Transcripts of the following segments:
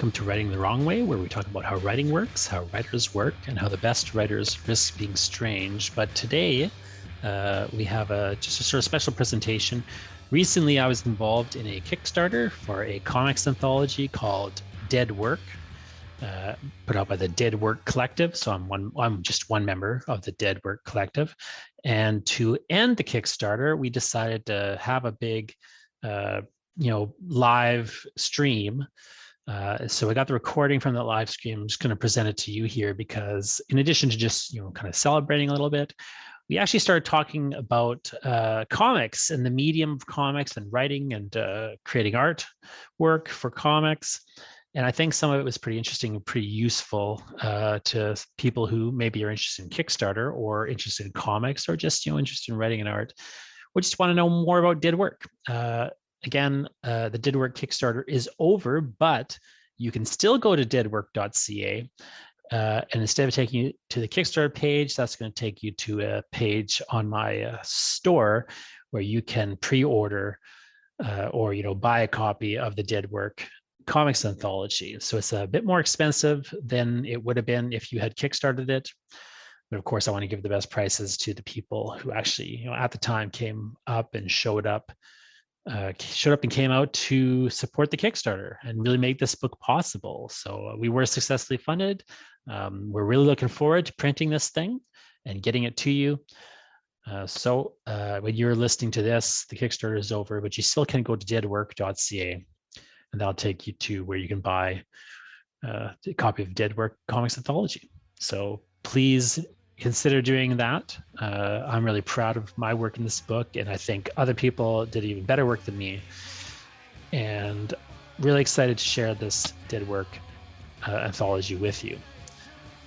welcome to Writing the Wrong Way, where we talk about how writing works, how writers work, and how the best writers risk being strange. But today, we have just a sort of special presentation. Recently, I was involved in a Kickstarter for a comics anthology called Dead Work, put out by the Dead Work Collective. So I'm just one member of the Dead Work Collective. And to end the Kickstarter, we decided to have a big, live stream. So I got the recording from that live stream. I'm just going to present it to you here because, in addition to just kind of celebrating a little bit, we actually started talking about comics and the medium of comics and writing and creating art work for comics. And I think some of it was pretty interesting and pretty useful to people who maybe are interested in Kickstarter or interested in comics or just interested in writing and art, or just want to know more about Dead Work. Again, the Dead Work Kickstarter is over, but you can still go to deadwork.ca. And instead of taking you to the Kickstarter page, that's going to take you to a page on my store where you can pre-order or buy a copy of the Dead Work comics anthology. So it's a bit more expensive than it would have been if you had Kickstarted it. But of course, I want to give the best prices to the people who actually, at the time came up and showed up and came out to support the Kickstarter and really make this book possible. So we were successfully funded. We're really looking forward to printing this thing and getting it to you. So when you're listening to this, the Kickstarter is over, but you still can go to deadwork.ca and that'll take you to where you can buy a copy of Dead Work Comics Anthology. So please consider doing that. I'm really proud of my work in this book, and I think other people did even better work than me. And really excited to share this Dead Work anthology with you.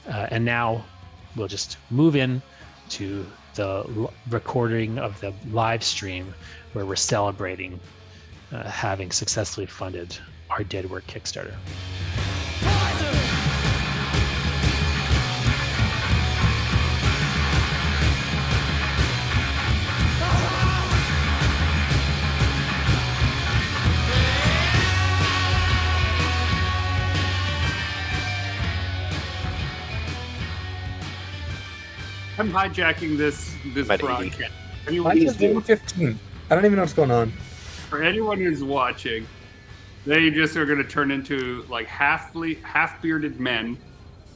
And now we'll just move in to the recording of the live stream where we're celebrating having successfully funded our Dead Work Kickstarter. I'm hijacking this broadcast. Mine says 1:15. I don't even know what's going on. For anyone who's watching, they just are going to turn into like half-bearded men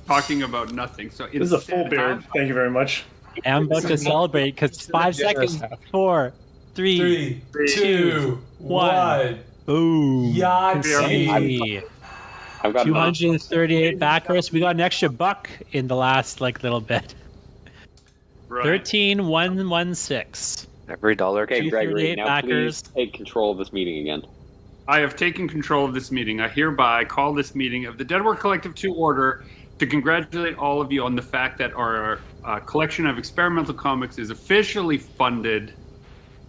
talking about nothing. So this is a full beard. Thank you very much. I'm about to celebrate because it's 5 seconds. 4, 3, 2, 1. Boom. Yahtzee. I've got 238 backers. We got an extra buck in the last little bit. Right. 13,116. Every dollar. Okay, Gregory, now backers. Please take control of this meeting again. I have taken control of this meeting. I hereby call this meeting of the Dead Work Collective to order to congratulate all of you on the fact that our collection of experimental comics is officially funded.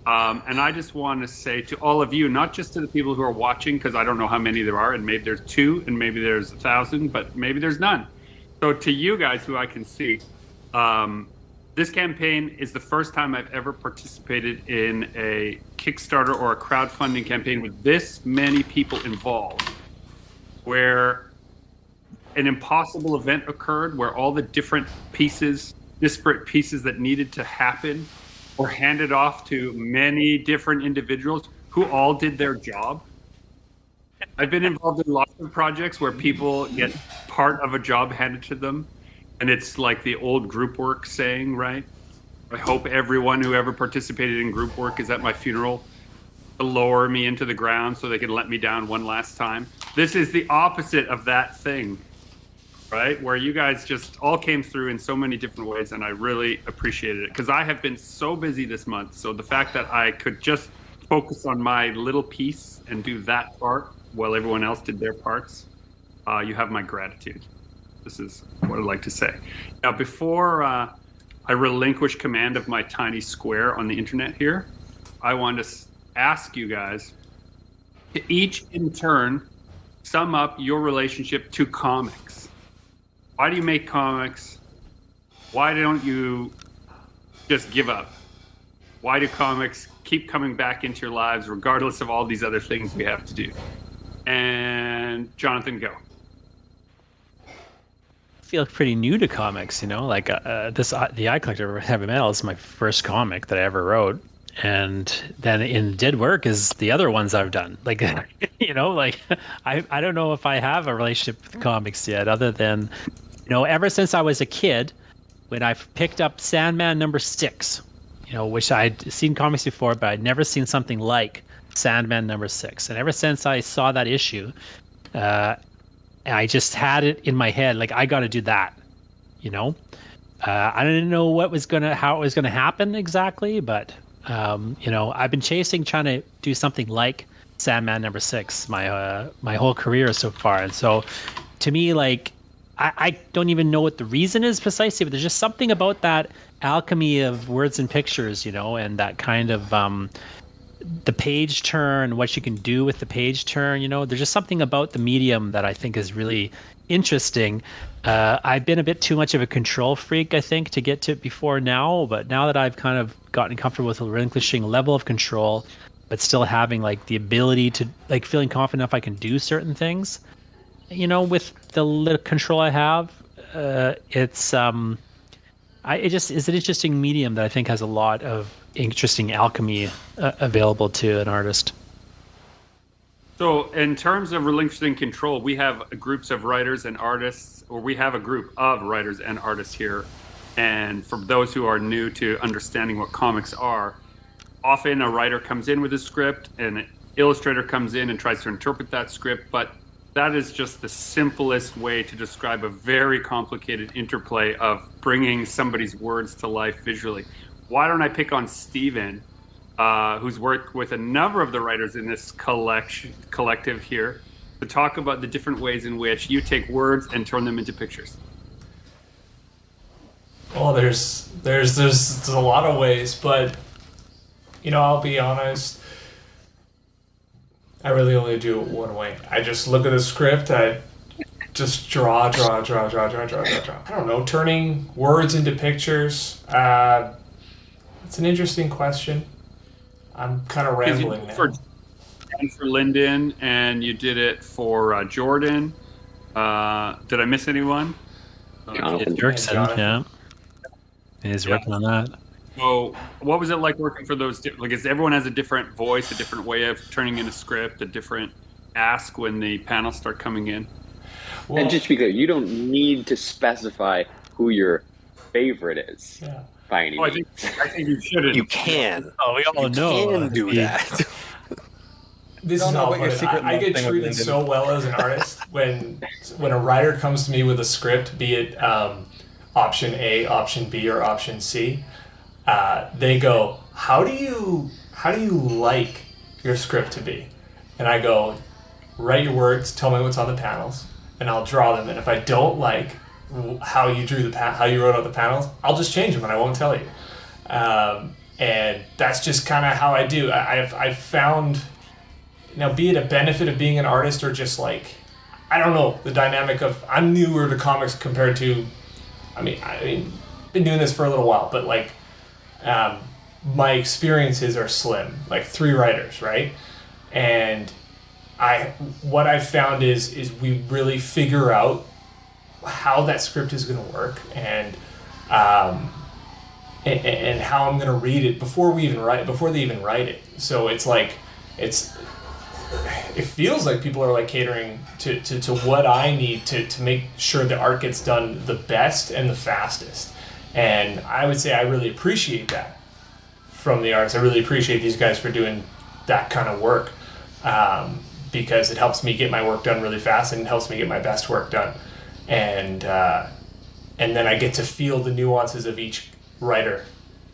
And I just want to say to all of you, not just to the people who are watching, because I don't know how many there are, and maybe there's 2, and maybe there's 1,000, but maybe there's none. So to you guys who I can see, this campaign is the first time I've ever participated in a Kickstarter or a crowdfunding campaign with this many people involved, where an impossible event occurred, where all the different disparate pieces that needed to happen were handed off to many different individuals who all did their job. I've been involved in lots of projects where people get part of a job handed to them. And it's like the old group work saying, right? I hope everyone who ever participated in group work is at my funeral to lower me into the ground so they can let me down one last time. This is the opposite of that thing, right? Where you guys just all came through in so many different ways, and I really appreciated it because I have been so busy this month. So the fact that I could just focus on my little piece and do that part while everyone else did their parts, you have my gratitude. This is what I'd like to say. Now, before I relinquish command of my tiny square on the internet here, I want to ask you guys to each in turn sum up your relationship to comics. Why do you make comics? Why don't you just give up? Why do comics keep coming back into your lives regardless of all these other things we have to do? And Jonathan, go. feel pretty new to comics, like the Eye Collector of Heavy Metal is my first comic that I ever wrote. And then in Dead Work is the other ones I've done. Like, I don't know if I have a relationship with comics yet, other than, ever since I was a kid, when I picked up Sandman #6, which I'd seen comics before, but I'd never seen something like Sandman #6. And ever since I saw that issue, I just had it in my head, like, I got to do that, I didn't know how it was gonna happen exactly, but I've been trying to do something like Sandman #6 my whole career so far, and so to me, like, I don't even know what the reason is precisely, but there's just something about that alchemy of words and pictures, and that kind of the page turn, what you can do with the page turn, there's just something about the medium that I think is really interesting. I've been a bit too much of a control freak, I think, to get to it before now, but now that I've kind of gotten comfortable with a relinquishing level of control, but still having like the ability to, like, feeling confident enough I can do certain things, with the little control I have, it's it just is an interesting medium that I think has a lot of interesting alchemy available to an artist. So in terms of relinquishing control, we have groups of writers and artists, or we have a group of writers and artists here. And for those who are new to understanding what comics are, often a writer comes in with a script and an illustrator comes in and tries to interpret that script, but that is just the simplest way to describe a very complicated interplay of bringing somebody's words to life visually. Why don't I pick on Steven, who's worked with a number of the writers in this collective here, to talk about the different ways in which you take words and turn them into pictures. Well, there's a lot of ways, but I'll be honest, I really only do it one way. I just look at the script, I just draw. I don't know, turning words into pictures. It's an interesting question. I'm kind of rambling now. For Lyndon, and you did it for Jordan. Did I miss anyone? Jonathan. Dirksen, yeah. He's working on that. So what was it like working for those? Is everyone has a different voice, a different way of turning in a script, a different ask when the panels start coming in? Well, and just to be clear, you don't need to specify who your favorite is. Yeah. By any means. I think you shouldn't. You can. Oh, we all know. You can do that. This is how I get treated so well as an artist when a writer comes to me with a script, be it option A, option B, or option C. They go, how do you like your script to be? And I go, write your words, tell me what's on the panels, and I'll draw them. And if I don't like how you wrote out the panels, I'll just change them and I won't tell you. And that's just kind of how I do. I've found, be it a benefit of being an artist or just like, I don't know, the dynamic of, I'm newer to comics compared to, I mean, been doing this for a little while, but like, my experiences are slim, like 3 writers, right? And what I've found is we really figure out how that script is going to work and how I'm going to read it before they even write it. So it's like, it feels like people are like catering to what I need to make sure the art gets done the best and the fastest. And I would say I really appreciate that from the artists. I really appreciate these guys for doing that kind of work, because it helps me get my work done really fast and it helps me get my best work done. And then I get to feel the nuances of each writer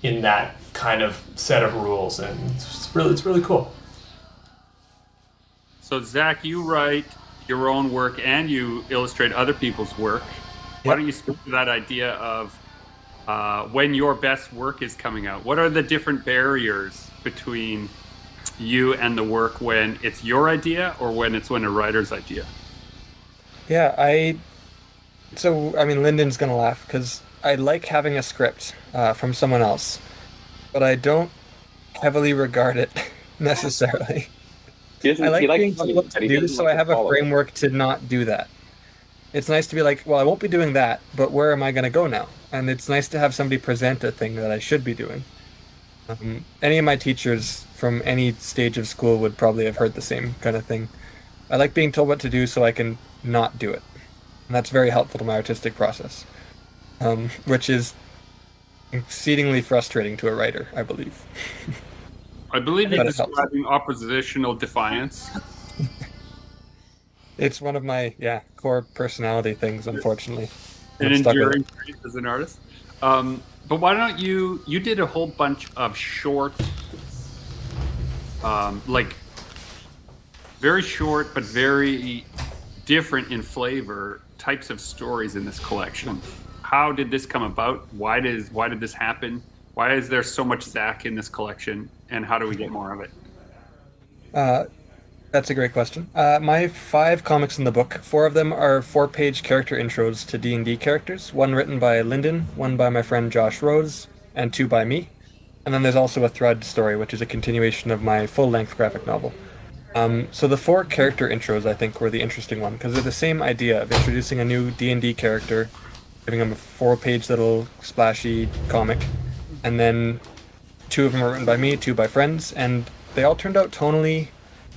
in that kind of set of rules, and it's really cool. So Zach, you write your own work and you illustrate other people's work. Why don't you speak to that idea of when your best work is coming out? What are the different barriers between you and the work when it's your idea or when a writer's idea? Yeah, Lyndon's going to laugh because I like having a script from someone else, but I don't heavily regard it necessarily. I like being told what to do, so I have a framework to not do that. it's nice to be like, well, I won't be doing that, but where am I going to go now? And it's nice to have somebody present a thing that I should be doing. Any of my teachers from any stage of school would probably have heard the same kind of thing. I like being told what to do so I can not do it. And that's very helpful to my artistic process, which is exceedingly frustrating to a writer, I believe. I believe you're describing oppositional defiance. It's one of my core personality things, unfortunately. An enduring trait as an artist. But why don't you did a whole bunch of short, like very short but very different in flavor types of stories in this collection. How did this come about? Why did this happen? Why is there so much Zach in this collection? And how do we get more of it? That's a great question. My 5 comics in the book, 4 of them are 4-page character intros to D&D characters. 1 written by Lyndon, 1 by my friend Josh Rose, and 2 by me. And then there's also a thread story, which is a continuation of my full-length graphic novel. So the 4 character intros, I think, were the interesting one, because they're the same idea of introducing a new D&D character, giving them a 4-page little splashy comic, and then 2 of them are written by me, 2 by friends, and they all turned out tonally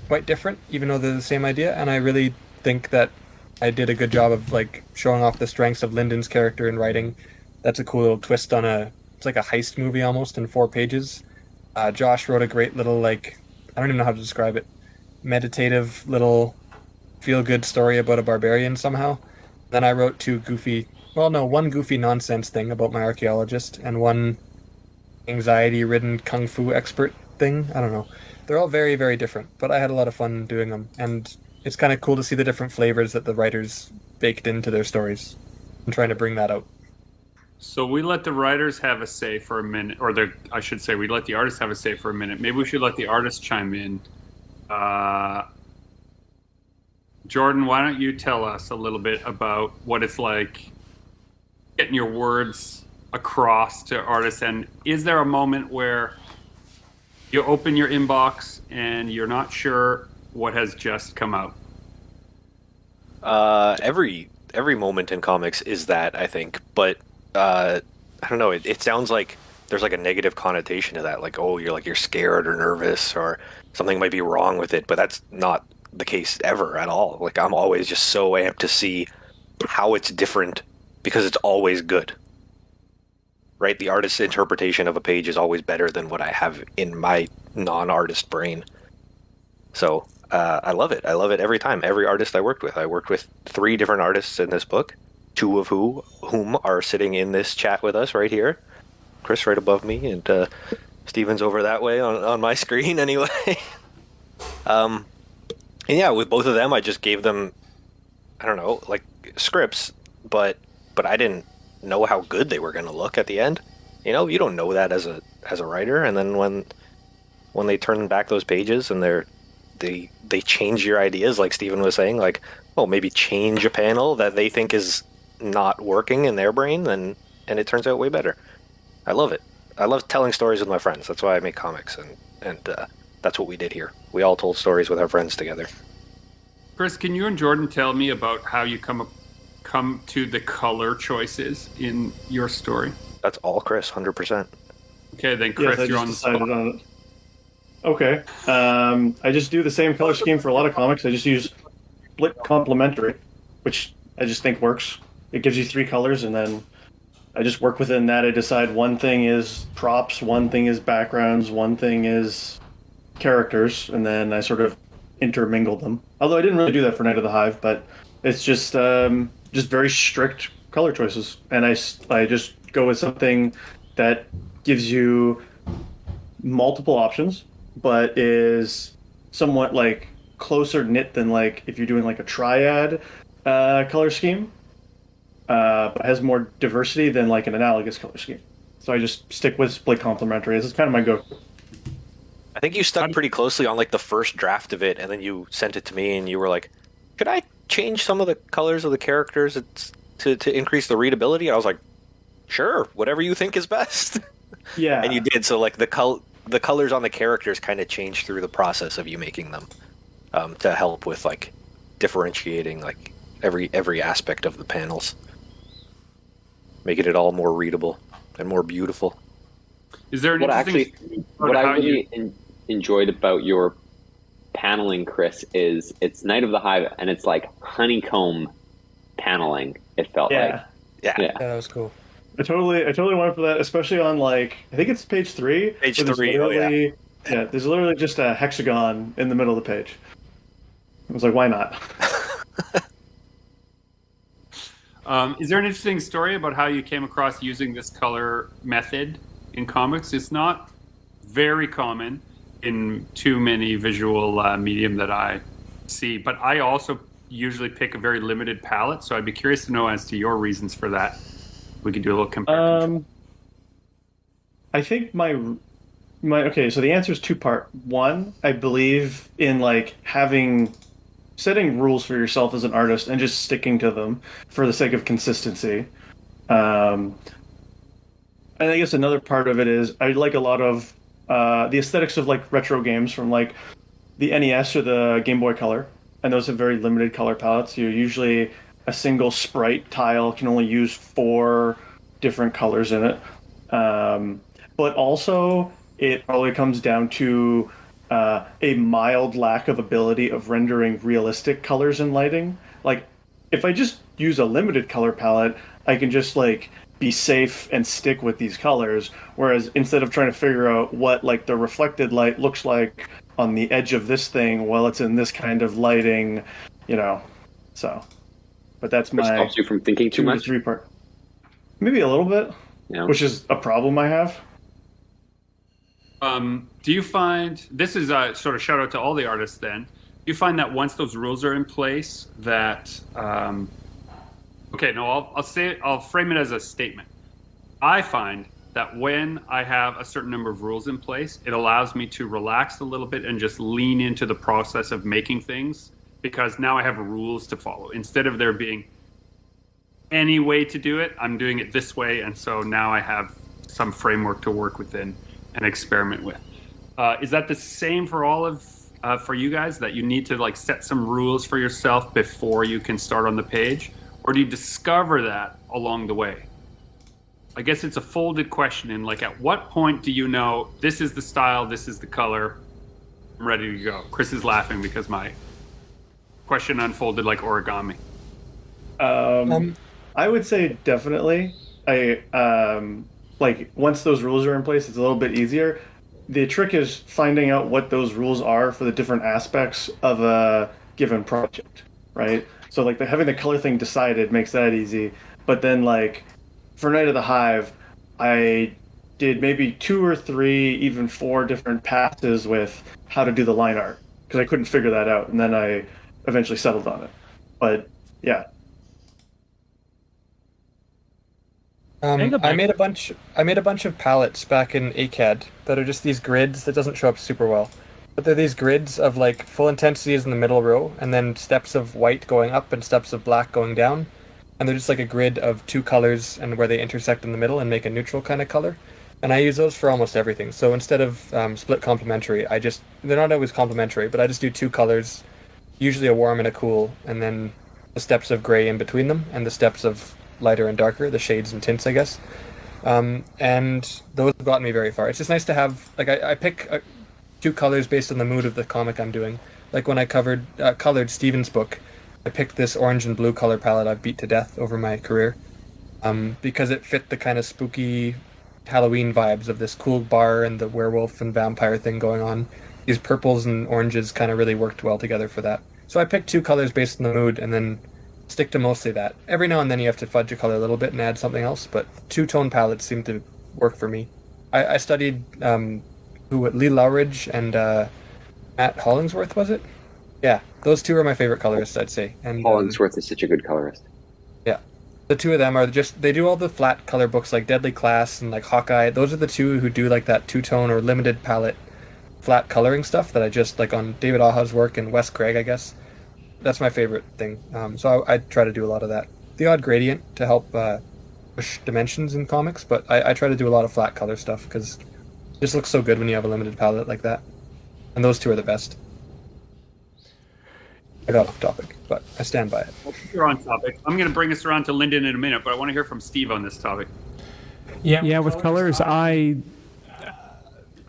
quite different, even though they're the same idea, and I really think that I did a good job of like showing off the strengths of Lyndon's character in writing. That's a cool little twist on it's like a heist movie almost in 4 pages. Josh wrote a great little, like, I don't even know how to describe it, meditative little feel-good story about a barbarian somehow. Then I wrote 2 one goofy nonsense thing about my archaeologist, and 1 anxiety-ridden kung fu expert thing. I don't know. They're all very, very different, but I had a lot of fun doing them, and it's kind of cool to see the different flavors that the writers baked into their stories. I'm trying to bring that out. So we let the writers have a say for a minute, or I should say we let the artists have a say for a minute. Maybe we should let the artists chime in. Jordan, why don't you tell us a little bit about what it's like getting your words across to artists, and is there a moment where you open your inbox and you're not sure what has just come out? Every moment in comics is that, I think, but I don't know. It sounds like there's like a negative connotation to that, like, oh, you're scared or nervous or something might be wrong with it, but that's not the case ever at all. Like, I'm always just so amped to see how it's different because it's always good. Right? The artist's interpretation of a page is always better than what I have in my non-artist brain. So I love it. I love it every time. Every artist I worked with 3 different artists in this book, 2 of whom are sitting in this chat with us right here. Chris right above me, and Steven's over that way on my screen anyway. And yeah, with both of them, I just gave them, I don't know, like scripts, but I didn't know how good they were going to look at the end. You know, you don't know that as a writer, and then when they turn back those pages and they change your ideas, like Steven was saying, like, oh, maybe change a panel that they think is not working in their brain, and it turns out way better. I love it. I love telling stories with my friends. That's why I make comics, and that's what we did here. We all told stories with our friends together. Chris, can you and Jordan tell me about how you come to the color choices in your story? That's all Chris, 100%. Okay, then Chris, yes, you're on the spot. on it. Okay. I just do the same color scheme for a lot of comics. I just use split complementary, which I just think works. It gives you 3 colors, and then I just work within that. I decide one thing is props, one thing is backgrounds, one thing is characters, and then I sort of intermingle them. Although I didn't really do that for Night of the Hive, but it's just very strict color choices, and I just go with something that gives you multiple options, but is somewhat like closer knit than like if you're doing like a triad color scheme, but has more diversity than like an analogous color scheme. So I just stick with split complementary. This is kind of my go. I think you stuck pretty closely on like the first draft of it, and then you sent it to me, and you were like, "Could I change some of the colors of the characters to increase the readability?" I was like, "Sure, whatever you think is best." Yeah, and you did. So like the colors on the characters kind of changed through the process of you making them, to help with like differentiating like every aspect of the panels, making it all more readable and more beautiful. Is there an What interesting I really enjoyed about your paneling, Chris, is it's Night of the Hive, and it's like honeycomb paneling. It felt like. Yeah, that was cool. I totally went for that, especially on I think it's page 3. Page 3, oh yeah. Yeah, there's literally just a hexagon in the middle of the page. I was like, why not? Is there an interesting story about how you came across using this color method in comics? It's not very common in too many visual medium that I see, but I also usually pick a very limited palette, so I'd be curious to know as to your reasons for that. We could do a little comparison. I think my okay, so the answer is two-part. One, I believe in setting rules for yourself as an artist and just sticking to them for the sake of consistency. And I guess another part of it is I like a lot of the aesthetics of retro games from the NES or the Game Boy Color, and those have very limited color palettes. You're usually a single sprite tile can only use 4 different colors in it. But also, it probably comes down to a mild lack of ability of rendering realistic colors and lighting. If I just use a limited color palette, I can just be safe and stick with these colors. Whereas instead of trying to figure out what the reflected light looks like on the edge of this thing while it's in this kind of lighting, so. But that's Which stops you from thinking too much? 3 part. Maybe a little bit, which is a problem I have. Do you find, this is a sort of shout out to all the artists then, do you find that once those rules are in place that, I'll frame it as a statement. I find that when I have a certain number of rules in place, it allows me to relax a little bit and just lean into the process of making things, because now I have rules to follow. Instead of there being any way to do it, I'm doing it this way, and so now I have some framework to work within and experiment with. Is that the same for all of for you guys, that you need to set some rules for yourself before you can start on the page, or do you discover that along the way? I guess it's a folded question in at what point do you know this is the style, this is the color, I'm ready to go? Chris is laughing because my question unfolded like origami. I would say definitely. Once those rules are in place, it's a little bit easier. The trick is finding out what those rules are for the different aspects of a given project, right? So having the color thing decided makes that easy. But then for Night of the Hive, I did maybe 2 or 3, even 4 different passes with how to do the line art, because I couldn't figure that out, and then I eventually settled on it. But yeah. I made a bunch of palettes back in ACAD that are just these grids that doesn't show up super well. But they're these grids of full intensity is in the middle row, and then steps of white going up and steps of black going down. And they're just a grid of 2 colors and where they intersect in the middle and make a neutral kind of color. And I use those for almost everything. So instead of split complementary, they're not always complementary, but I just do 2 colors, usually a warm and a cool, and then the steps of gray in between them, and the steps of lighter and darker, the shades and tints, I guess. And those have gotten me very far. It's just nice to have, I pick 2 colors based on the mood of the comic I'm doing. When I colored Steven's book, I picked this orange and blue color palette I've beat to death over my career, because it fit the kind of spooky Halloween vibes of this cool bar and the werewolf and vampire thing going on. These purples and oranges kind of really worked well together for that. So I picked 2 colors based on the mood and then stick to mostly that. Every now and then you have to fudge a color a little bit and add something else, but 2-tone palettes seem to work for me. I studied Lee Lowridge and Matt Hollingsworth, was it? Yeah, those 2 are my favorite colorists, I'd say. And Hollingsworth is such a good colorist. Yeah. The 2 of them are they do all the flat color books like Deadly Class and Hawkeye. Those are the 2 who do that 2-tone or limited palette flat coloring stuff that I just on David Aha's work and Wes Craig, I guess. That's my favorite thing. So I try to do a lot of that. The odd gradient to help push dimensions in comics, but I try to do a lot of flat color stuff because it just looks so good when you have a limited palette like that. And those 2 are the best. I got off topic. but I stand by it. Well, you're on topic. I'm going to bring us around to Lyndon in a minute, but I want to hear from Steve on this topic. Yeah, with colors, I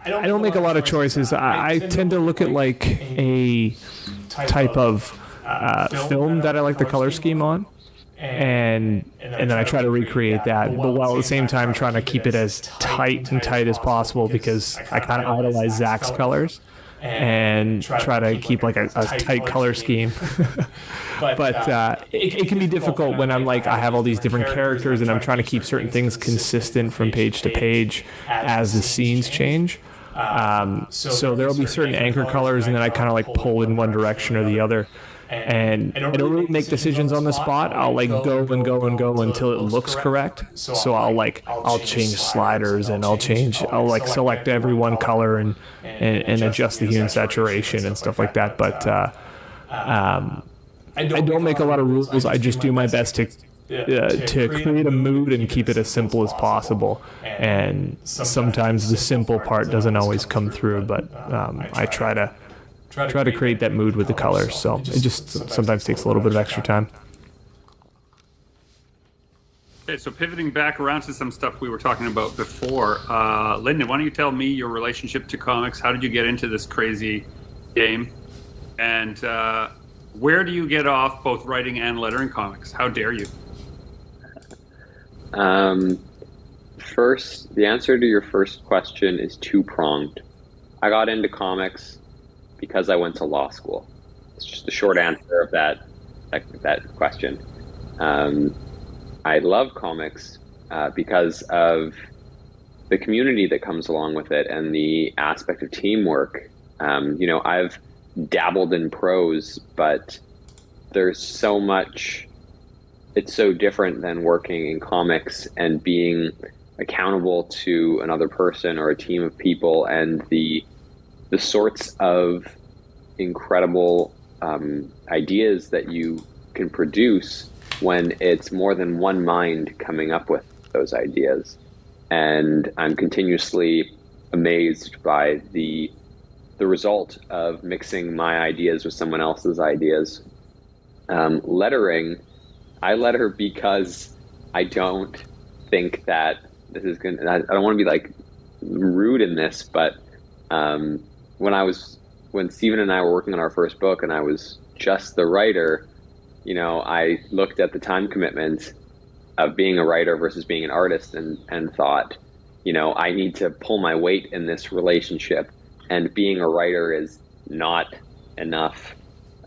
don't make a lot of choices. I tend to look at like a type of film that I like the color scheme on, and then I try to recreate that, but while at the same time trying to keep it as tight as possible, because I kind of idolize Zach's colors and try to keep like a tight color scheme. But it can be difficult when I'm like, I have all these different characters and I'm trying to keep certain things consistent from page to page as the scenes change. So there'll be certain anchor colors, and then I kind of like pull in one direction or the other. And I don't really make decisions on the spot. I'll like go until it looks correct. So I'll change sliders, and I'll like select every one color and adjust the hue and saturation and stuff like that. But I don't make a lot of rules. I just do my best to create a mood and keep it as simple as possible. And sometimes the simple part doesn't always come through, but I try to create that mood with the colors. So it just sometimes takes a little bit of extra time. Okay, so pivoting back around to some stuff we were talking about before, Lyndon, why don't you tell me your relationship to comics? How did you get into this crazy game? And where do you get off both writing and lettering comics? How dare you? First, the answer to your first question is two-pronged. I got into comics because I went to law school. It's just the short answer of that question. I love comics because of the community that comes along with it and the aspect of teamwork. I've dabbled in prose, but there's so much. It's so different than working in comics and being accountable to another person or a team of people, and the sorts of incredible ideas that you can produce when it's more than one mind coming up with those ideas. And I'm continuously amazed by the result of mixing my ideas with someone else's ideas. Lettering, I letter because I don't think that this is going to, I don't want to be like rude in this, but when Stephen and I were working on our first book and I was just the writer, I looked at the time commitment of being a writer versus being an artist and thought, I need to pull my weight in this relationship, and being a writer is not enough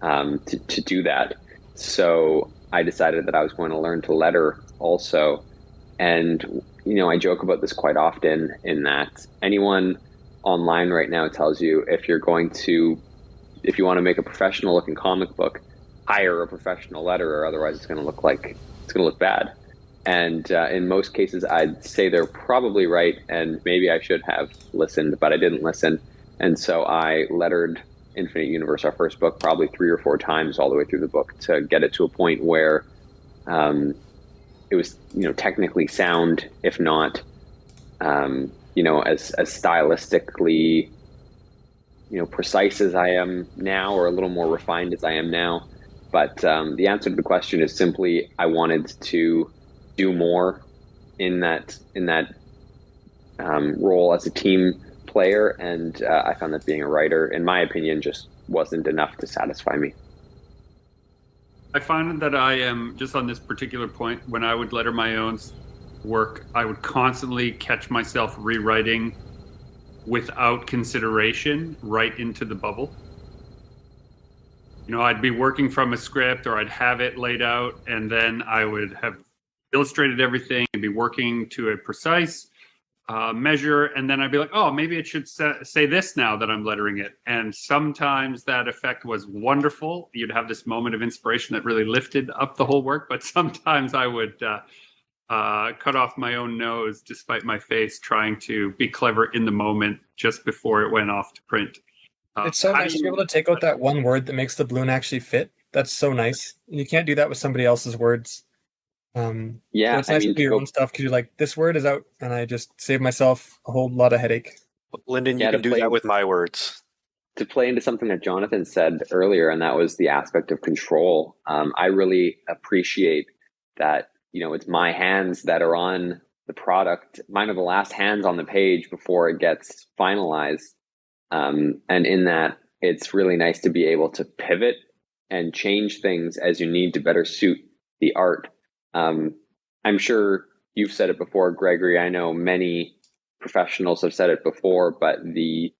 to do that. So I decided that I was going to learn to letter also. And, I joke about this quite often in that anyone online right now tells you if you want to make a professional looking comic book, hire a professional letterer, otherwise it's going to look bad. And in most cases, I'd say they're probably right, and maybe I should have listened, but I didn't listen. And so I lettered Infinite Universe, our first book, probably 3 or 4 times all the way through the book to get it to a point where it was, technically sound, if not, as stylistically, precise as I am now, or a little more refined as I am now. But the answer to the question is simply, I wanted to do more in that role as a team player, and I found that being a writer, in my opinion, just wasn't enough to satisfy me. I find that I am, just on this particular point, when I would letter my own work, I would constantly catch myself rewriting without consideration right into the bubble. I'd be working from a script, or I'd have it laid out, and then I would have illustrated everything and be working to a precise measure, and then I'd be like, oh, maybe it should say this now that I'm lettering it. And sometimes that effect was wonderful. You'd have this moment of inspiration that really lifted up the whole work, but sometimes I would cut off my own nose despite my face trying to be clever in the moment just before it went off to print. It's so nice to be able to take out that one word that makes the balloon actually fit. That's so nice. And you can't do that with somebody else's words. It's nice to do your own stuff, because you're like, this word is out, and I just save myself a whole lot of headache. Lyndon, you can do that with my words. to play into something that Jonathan said earlier, and that was the aspect of control. I really appreciate that, it's my hands that are on the product. Mine are the last hands on the page before it gets finalized. And in that, it's really nice to be able to pivot and change things as you need to better suit the art. I'm sure you've said it before, Gregory. I know many professionals have said it before, but the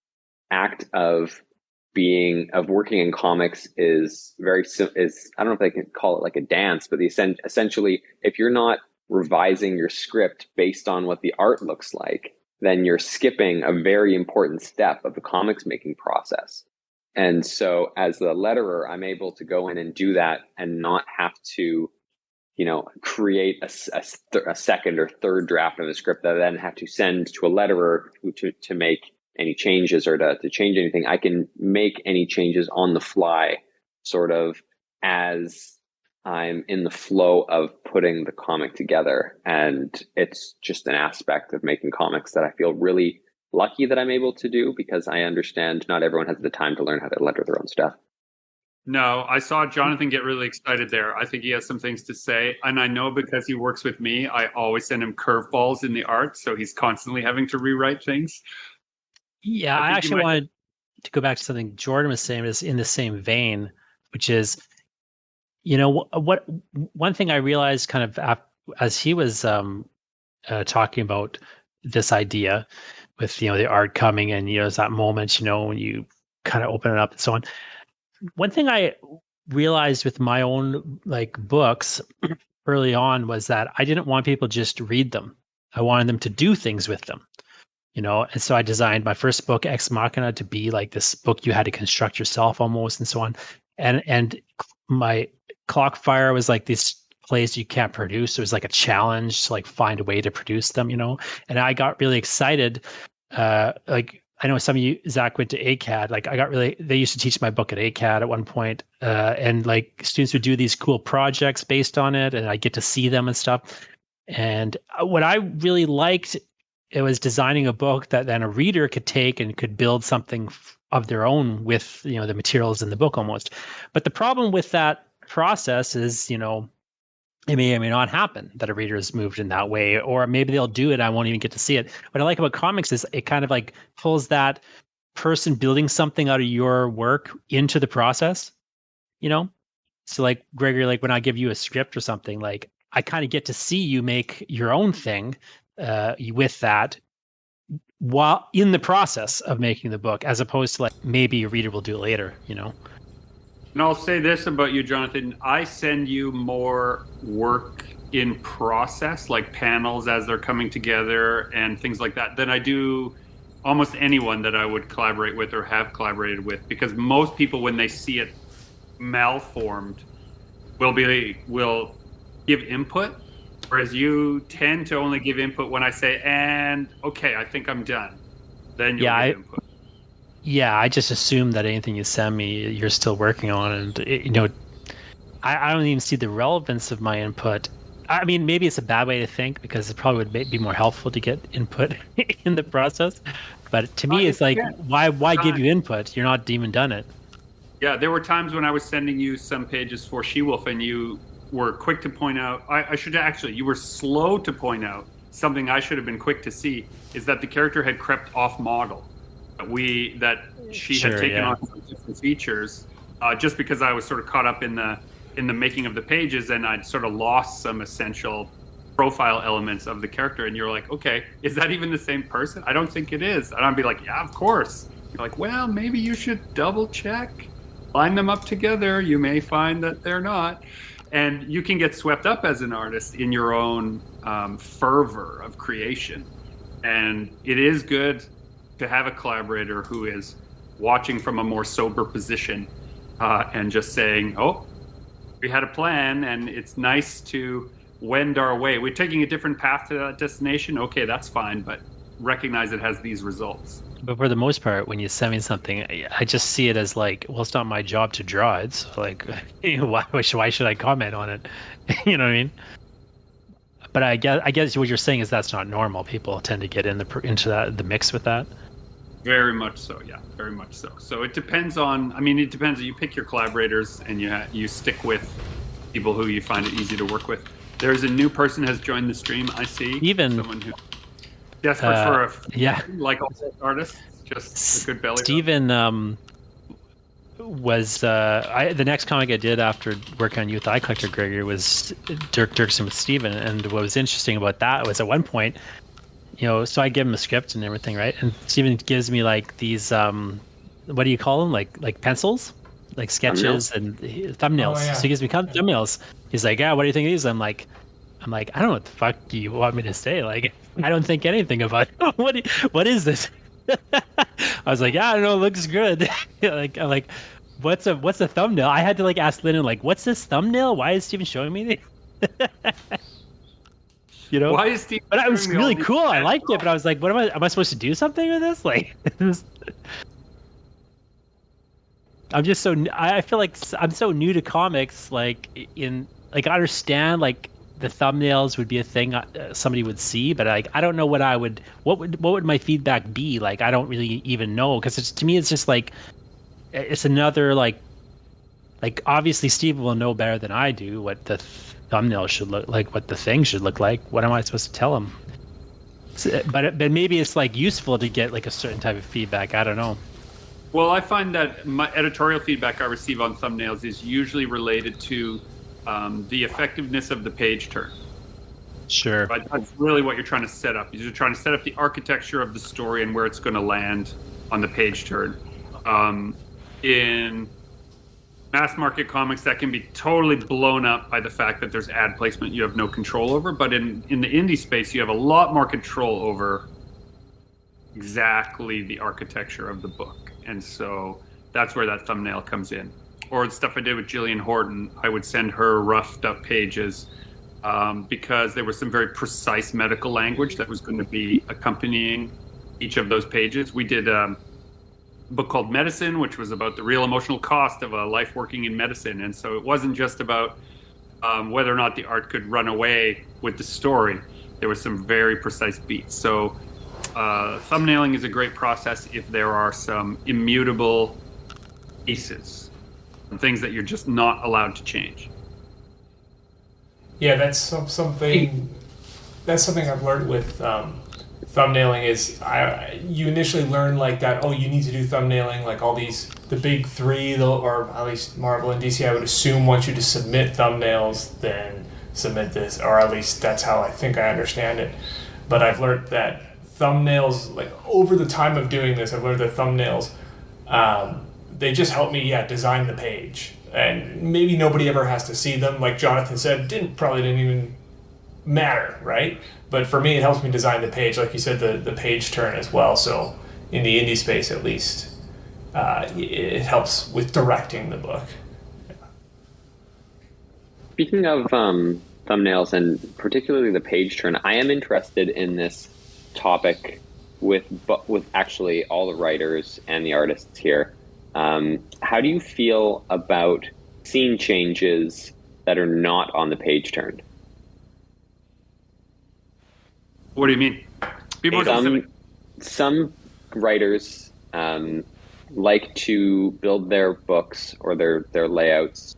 act of working in comics is I don't know if I can call it like a dance, but essentially, if you're not revising your script based on what the art looks like, then you're skipping a very important step of the comics making process. And so as the letterer, I'm able to go in and do that and not have to, create a second or third draft of the script that I then have to send to a letterer to make any changes or to change anything. I can make any changes on the fly, sort of as I'm in the flow of putting the comic together. And it's just an aspect of making comics that I feel really lucky that I'm able to do, because I understand not everyone has the time to learn how to letter their own stuff. No, I saw Jonathan get really excited there. I think he has some things to say. And I know because he works with me, I always send him curveballs in the art. So he's constantly having to rewrite things. Yeah, I actually wanted to go back to something Jordan was saying, is in the same vein, which is, what one thing I realized kind of as he was talking about this idea with, the art coming and, it's that moment, when you kind of open it up and so on. One thing I realized with my own books early on was that I didn't want people just to read them. I wanted them to do things with them, and so I designed my first book, Ex Machina, to be like this book you had to construct yourself almost and so on. And my Clockfire was like this plays you can't produce. It was like a challenge to find a way to produce them, and I got really excited. I know some of you, Zach, went to ACAD. They used to teach my book at ACAD at one point. And students would do these cool projects based on it, and I get to see them and stuff. And what I really liked, it was designing a book that then a reader could take and could build something of their own with, the materials in the book almost. But the problem with that process is, it may or may not happen that a reader is moved in that way, or maybe they'll do it. I won't even get to see it. What I like about comics is it kind of pulls that person building something out of your work into the process, So Gregory, when I give you a script or something, I kind of get to see you make your own thing with that while in the process of making the book, as opposed to maybe a reader will do it later, And I'll say this about you, Jonathan. I send you more work in process, like panels as they're coming together and things like that, than I do almost anyone that I would collaborate with or have collaborated with. Because most people, when they see it malformed, will give input, whereas you tend to only give input when I say, and okay, I think I'm done. Then you'll give input. Yeah, I just assume that anything you send me, you're still working on, and I don't even see the relevance of my input. I mean, maybe it's a bad way to think, because it probably would be more helpful to get input in the process. But to me, it's why give you input? You're not even done it. Yeah, there were times when I was sending you some pages for She-Wolf, and you were quick to point out. You were slow to point out something I should have been quick to see, is that the character had crept off model. That she had taken on some different features, just because I was sort of caught up in the making of the pages, and I'd sort of lost some essential profile elements of the character. And you're like, okay, is that even the same person? I don't think it is. And I'd be like, yeah, of course. You're like, well, maybe you should double check, line them up together. You may find that they're not. And you can get swept up as an artist in your own fervor of creation. And it is good to have a collaborator who is watching from a more sober position and just saying, oh, we had a plan, and it's nice to wend our way. We're taking a different path to that destination. Okay, that's fine, but recognize it has these results. But for the most part, when you send me something, I just see it as it's not my job to draw it. So why should I comment on it? You know what I mean? But I guess what you're saying is that's not normal. People tend to get into the mix with that. Very much so, yeah, very much so. So it depends on. I mean, it depends. You pick your collaborators, and you stick with people who you find it easy to work with. There's a new person has joined the stream. I see. Someone who desperate for a like all artists, just a good belly. Steven was the next comic I did after working on Youth Eye Collector Gregory was Dirk Dirksen with Steven, and what was interesting about that was at one point, so I give him a script and everything, right? And Steven gives me like these what do you call them, like pencils, like sketches and thumbnails. Oh, yeah. So he gives me thumbnails. He's like, yeah, what do you think of these? I'm like, I don't know what the fuck do you want me to say? Like, I don't think anything about it. What is this? I was like, yeah, I don't know, it looks good. I'm like, what's a thumbnail? I had to like ask Lyndon, like, what's this thumbnail? Why is Steven showing me this? Why is Steven? But it was really cool. I liked it, but I was like, what am I supposed to do something with this? Like, I'm just I feel like I'm so new to comics. Like I understand like the thumbnails would be a thing somebody would see, but like I don't know what would my feedback be? Like I don't really even know, because to me it's just like it's another like obviously Steve will know better than I do what the thumbnail should look like, what the thing should look like. What am I supposed to tell him? But maybe it's like useful to get like a certain type of feedback. I don't know. Well, I find that my editorial feedback I receive on thumbnails is usually related to the effectiveness of the page turn. Sure. But that's really what you're trying to set up. You're trying to set up the architecture of the story and where it's going to land on the page turn. In mass market comics, that can be totally blown up by the fact that there's ad placement you have no control over. But in the indie space, you have a lot more control over exactly the architecture of the book. And so that's where that thumbnail comes in. Or the stuff I did with Gillian Horton, I would send her roughed up pages because there was some very precise medical language that was going to be accompanying each of those pages. We did a book called Medicine, which was about the real emotional cost of a life working in medicine. And so it wasn't just about whether or not the art could run away with the story. There was some very precise beats. So thumbnailing is a great process if there are some immutable pieces, things that you're just not allowed to change. Yeah, that's something I've learned with thumbnailing is you initially learn like that, you need to do thumbnailing, like all the big three, or at least Marvel and DC, I would assume want you to submit thumbnails, then submit this, or at least that's how I think I understand it. But I've learned that thumbnails, like over the time of doing this, I've learned that thumbnails, they just help me, design the page. And maybe nobody ever has to see them. Like Jonathan said, probably didn't even matter, right? But for me, it helps me design the page. Like you said, the page turn as well. So in the indie space, at least, it helps with directing the book. Speaking of thumbnails and particularly the page turn, I am interested in this topic with actually all the writers and the artists here. How do you feel about scene changes that are not on the page turn? What do you mean? Some writers like to build their books or their layouts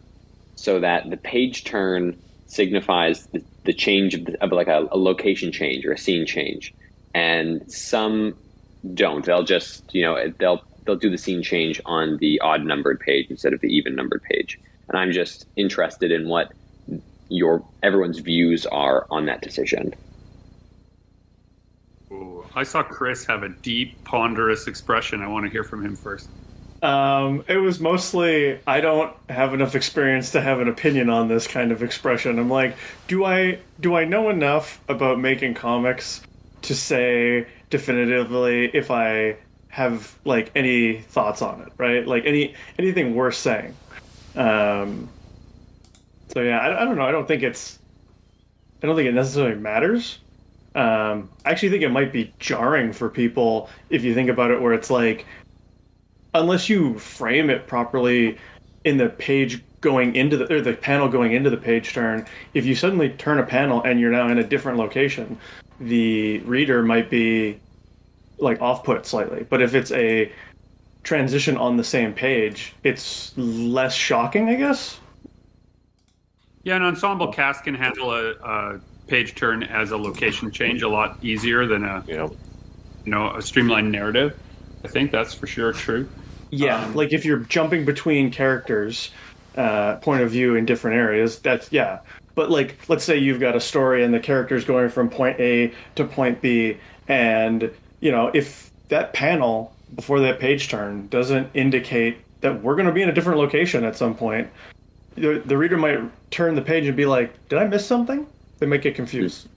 so that the page turn signifies the change of like a location change or a scene change, and some don't. They'll just they'll do the scene change on the odd numbered page instead of the even numbered page. And I'm just interested in what everyone's views are on that decision. Ooh, I saw Chris have a deep, ponderous expression. I want to hear from him first. It was mostly, I don't have enough experience to have an opinion on this kind of expression. I'm like, do I know enough about making comics to say definitively if I have like any thoughts on it, right? Like anything worth saying. So yeah, I don't know. I don't think it necessarily matters. I actually think it might be jarring for people if you think about it, where it's like, unless you frame it properly in the page going into the panel going into the page turn, if you suddenly turn a panel and you're now in a different location, the reader might be like off-put slightly. But if it's a transition on the same page, it's less shocking, I guess. Yeah, an ensemble cast can handle a page turn as a location change a lot easier than a streamlined narrative. I think that's for sure true. Yeah, like if you're jumping between characters' point of view in different areas, that's But like, let's say you've got a story and the character's going from point A to point B, and if that panel before that page turn doesn't indicate that we're going to be in a different location at some point, the reader might turn the page and be like, "Did I miss something?" They might get confused.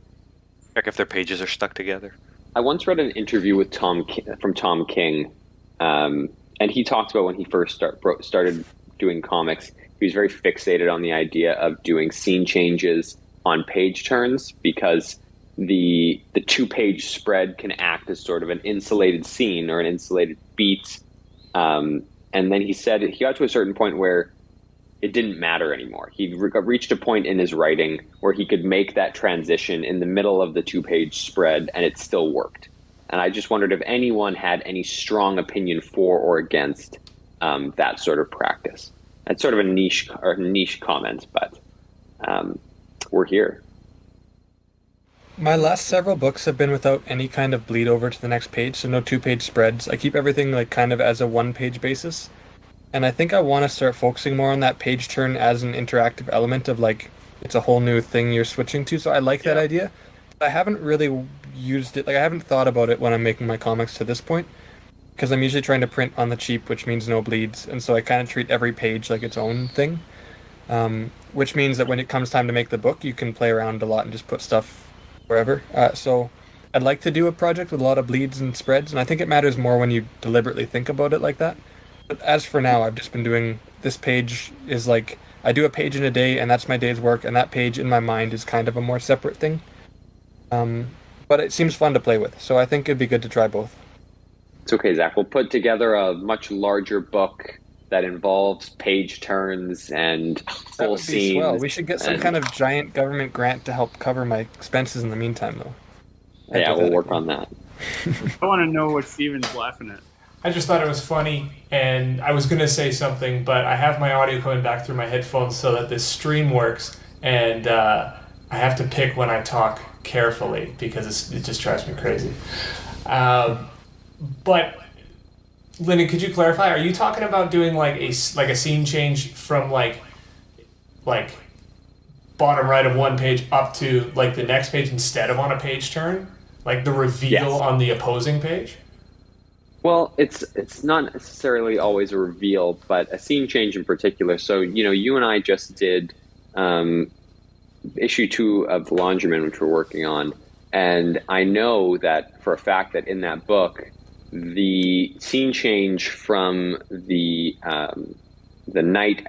Check if their pages are stuck together. I once read an interview with Tom King, and he talked about when he first started doing comics. He was very fixated on the idea of doing scene changes on page turns because the 2-page spread can act as sort of an insulated scene or an insulated beat. And then he said he got to a certain point where it didn't matter anymore. He reached a point in his writing where he could make that transition in the middle of the 2-page spread and it still worked. And I just wondered if anyone had any strong opinion for or against that sort of practice. It's sort of a niche comment, but we're here. My last several books have been without any kind of bleed over to the next page, so no 2-page spreads. I keep everything like kind of as a 1-page basis. And I think I want to start focusing more on that page turn as an interactive element of like, it's a whole new thing you're switching to. So I like that idea. I haven't really used it. Like I haven't thought about it when I'm making my comics to this point, because I'm usually trying to print on the cheap, which means no bleeds. And so I kind of treat every page like its own thing, which means that when it comes time to make the book, you can play around a lot and just put stuff wherever. So I'd like to do a project with a lot of bleeds and spreads. And I think it matters more when you deliberately think about it like that. But as for now, I've just been doing, this page is like, I do a page in a day and that's my day's work, and that page in my mind is kind of a more separate thing. But it seems fun to play with, so I think it'd be good to try both. It's okay, Zach. We'll put together a much larger book that involves page turns and full scenes. Swell. We should get some kind of giant government grant to help cover my expenses in the meantime, though. Yeah, we'll work on that. I want to know what Steven's laughing at. I just thought it was funny, and I was going to say something, but I have my audio coming back through my headphones so that this stream works, and I have to pick when I talk carefully because it just drives me crazy. But Lyndon, could you clarify? Are you talking about doing like a scene change from like bottom right of one page up to like the next page instead of on a page turn, like the reveal on the opposing page? Well, it's not necessarily always a reveal, but a scene change in particular. So you and I just did issue 2 of The Laundryman, which we're working on, and I know that for a fact that in that book, the scene change from the night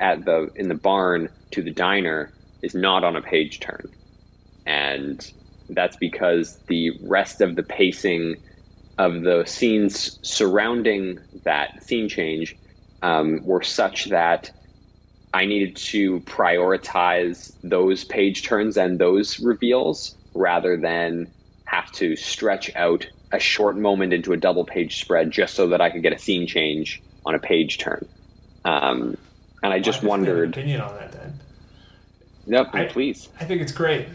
in the barn to the diner is not on a page turn, and that's because the rest of the pacing of the scenes surrounding that scene change were such that I needed to prioritize those page turns and those reveals rather than have to stretch out a short moment into a double page spread just so that I could get a scene change on a page turn. And I just wondered. Opinion on that, then. Nope, please. I think it's great.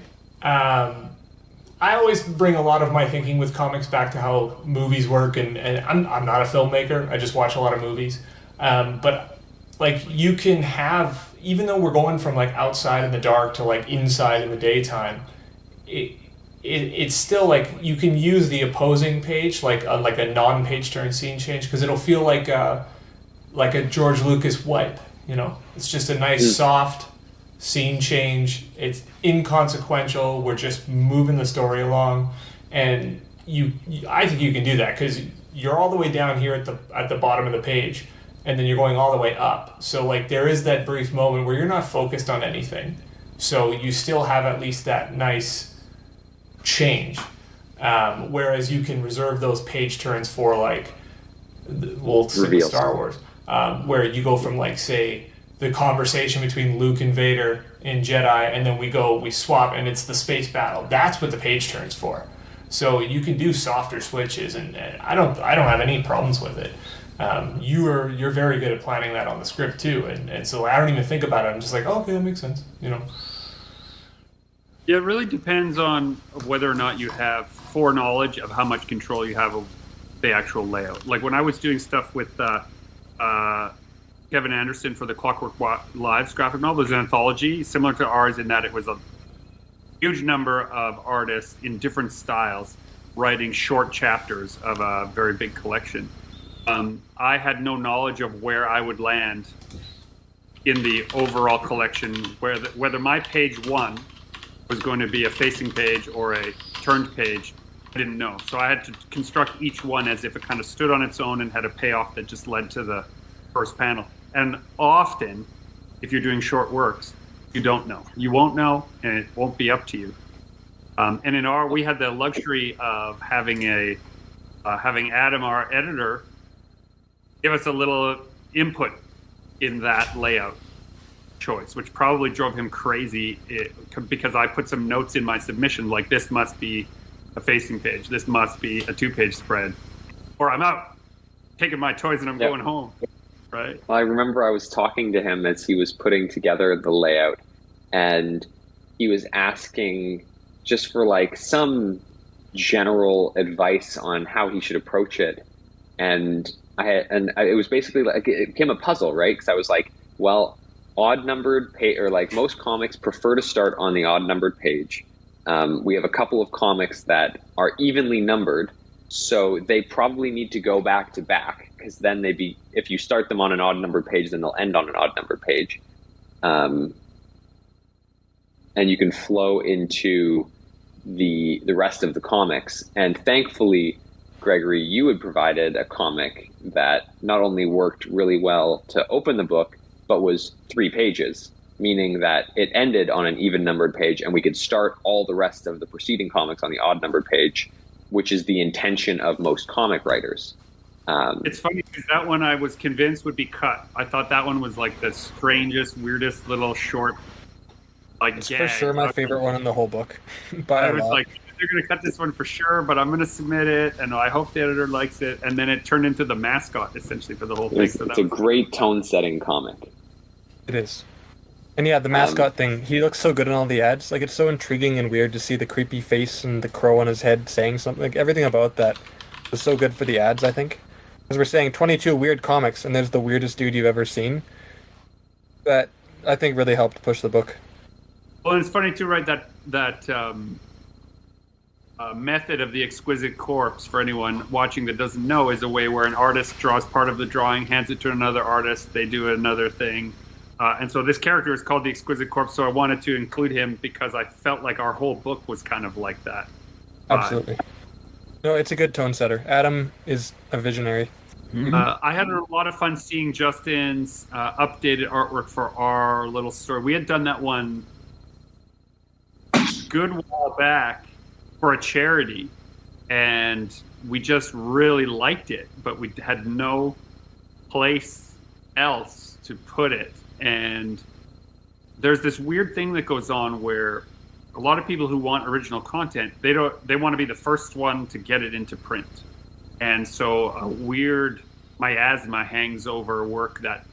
I always bring a lot of my thinking with comics back to how movies work, and I'm not a filmmaker. I just watch a lot of movies. But like you can have, even though we're going from like outside in the dark to like inside in the daytime, it's still like you can use the opposing page like a non-page turn scene change because it'll feel like a George Lucas wipe. It's just a nice soft scene change. It's inconsequential. We're just moving the story along, and I think you can do that because you're all the way down here at the bottom of the page, and then you're going all the way up. So like there is that brief moment where you're not focused on anything, so you still have at least that nice change. Whereas you can reserve those page turns for like we'll stick with Star Wars, where you go from like say the conversation between Luke and Vader in Jedi, and then we swap and it's the space battle. That's what the page turn's for. So you can do softer switches, and I don't have any problems with it. You're very good at planning that on the script too, and so I don't even think about it. I'm just like, oh, okay, that makes sense, Yeah, it really depends on whether or not you have foreknowledge of how much control you have of the actual layout. Like when I was doing stuff with Kevin Anderson for the Clockwork Lives graphic novel, there's an anthology similar to ours in that it was a huge number of artists in different styles writing short chapters of a very big collection. I had no knowledge of where I would land in the overall collection, whether my page 1 was going to be a facing page or a turned page. I didn't know. So I had to construct each one as if it kind of stood on its own and had a payoff that just led to the first panel. And often, if you're doing short works, you don't know. You won't know, and it won't be up to you. And in we had the luxury of having Adam, our editor, give us a little input in that layout choice, which probably drove him crazy because I put some notes in my submission, like this must be a facing page, this must be a 2-page spread, or I'm out taking my toys and I'm going home. Right. Well, I remember I was talking to him as he was putting together the layout, and he was asking just for like some general advice on how he should approach it. And it was basically like, it became a puzzle, right? Because I was like, well, odd numbered page, or like most comics prefer to start on the odd numbered page. We have a couple of comics that are evenly numbered, so they probably need to go back to back, because then if you start them on an odd numbered page, then they'll end on an odd numbered page. And you can flow into the rest of the comics. And thankfully, Gregory, you had provided a comic that not only worked really well to open the book, but was 3 pages, meaning that it ended on an even numbered page, and we could start all the rest of the preceding comics on the odd numbered page, which is the intention of most comic writers. It's funny because that one I was convinced would be cut. I thought that one was like the strangest, weirdest little short, like, it's for sure my favorite one in the whole book. I was like, they're going to cut this one for sure, but I'm going to submit it, and I hope the editor likes it. And then it turned into the mascot essentially for the whole thing. It's a great tone-setting comic. It is. And yeah, the mascot thing, he looks so good in all the ads. Like, it's so intriguing and weird to see the creepy face and the crow on his head saying something. Like, everything about that was so good for the ads, I think. Because we're saying 22 weird comics, and there's the weirdest dude you've ever seen. That, I think, really helped push the book. Well, it's funny, too, right, that method of the exquisite corpse, for anyone watching that doesn't know, is a way where an artist draws part of the drawing, hands it to another artist, they do another thing. And so this character is called the Exquisite Corpse, so I wanted to include him because I felt like our whole book was kind of like that. Absolutely. No, it's a good tone setter. Adam is a visionary. I had a lot of fun seeing Justin's updated artwork for our little story. We had done that one a good while back for a charity, and we just really liked it, but we had no place else to put it. And there's this weird thing that goes on where a lot of people who want original content, they want to be the first one to get it into print. And so a weird miasma hangs over work that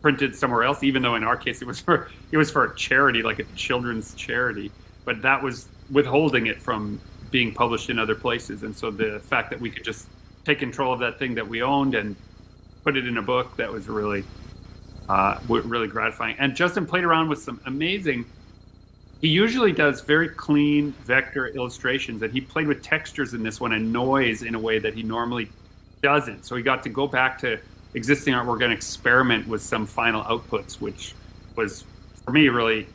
printed somewhere else, even though in our case it was for a charity, like a children's charity, but that was withholding it from being published in other places. And so the fact that we could just take control of that thing that we owned and put it in a book, that was really gratifying. And Justin played around with some amazing, he usually does very clean vector illustrations, and he played with textures in this one and noise in a way that he normally doesn't. So he got to go back to existing artwork and experiment with some final outputs, which was, for me, really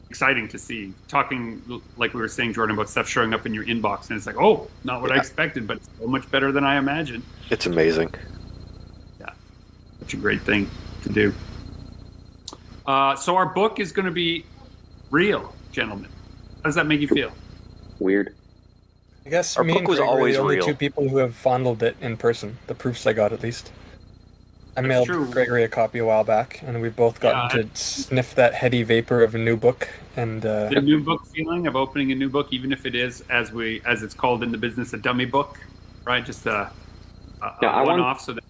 exciting to see. Talking, like we were saying, Jordan, about stuff showing up in your inbox, and it's like, oh, not what I expected, but so much better than I imagined. It's amazing. Yeah, such a great thing to do. So our book is going to be real, gentlemen. How does that make you feel? Weird. I guess Our me book and was Craig were always the only real. 2 people who have fondled it in person. The proofs I got, at least. I mailed Gregory a copy a while back, and we've both gotten to sniff that heady vapor of a new book. And the new book feeling of opening a new book, even if it is, as it's called in the business, a dummy book, right? Just a one-off. So that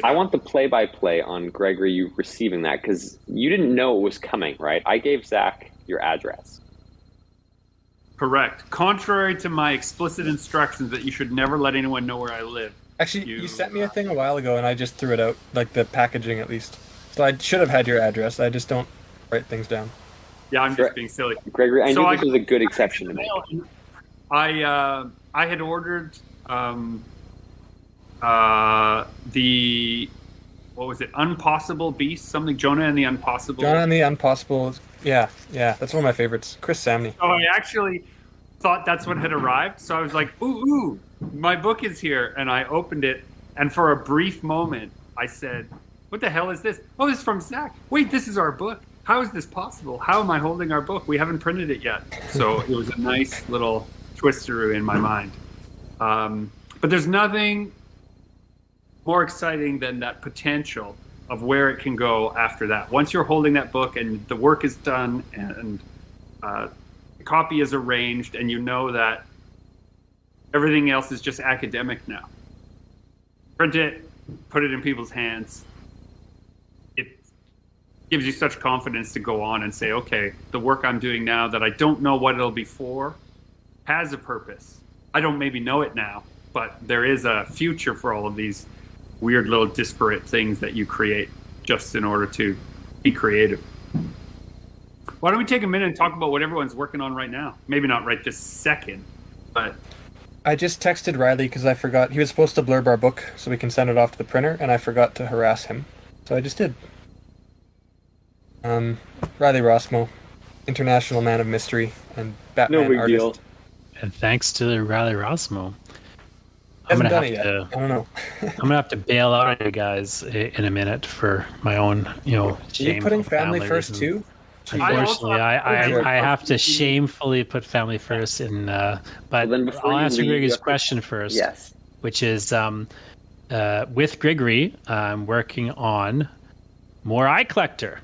I want the play-by-play on Gregory, you receiving that, because you didn't know it was coming, right? I gave Zach your address. Correct. Contrary to my explicit instructions that you should never let anyone know where I live. Actually, you sent me a thing a while ago, and I just threw it out, like the packaging at least. So I should have had your address. I just don't write things down. Yeah, I'm just being silly. Gregory, I knew this was a good exception to make. I had ordered the, what was it, Unpossible Beast? Something, Jonah and the Unpossible. Jonah and the Unpossible. Yeah, that's one of my favorites. Chris Samney. So I actually thought that's what had arrived. So I was like, ooh, my book is here. And I opened it. And for a brief moment, I said, what the hell is this? Oh, this is from Zach. Wait, this is our book. How is this possible? How am I holding our book? We haven't printed it yet. So it was a nice little twisteroo in my mind. But there's nothing more exciting than that potential of where it can go after that. Once you're holding that book and the work is done and the copy is arranged and you know that everything else is just academic now. Print it, put it in people's hands. It gives you such confidence to go on and say, okay, the work I'm doing now that I don't know what it'll be for has a purpose. I don't maybe know it now, but there is a future for all of these weird little disparate things that you create just in order to be creative. Why don't we take a minute and talk about what everyone's working on right now? Maybe not right this second, but... I just texted Riley because I forgot. He was supposed to blurb our book so we can send it off to the printer, and I forgot to harass him. So I just did. Riley Rossmo, international man of mystery and Batman no big artist. Deal. And thanks to Riley Rossmo. Hasn't done it yet. I don't know. I'm gonna have to bail out on you guys in a minute for my own, shame. Are you putting family first too? Unfortunately, I have to shamefully put family first in. But I'll answer Gregory's question first. Yes. Which is, with Gregory, I'm working on more Eye Collector.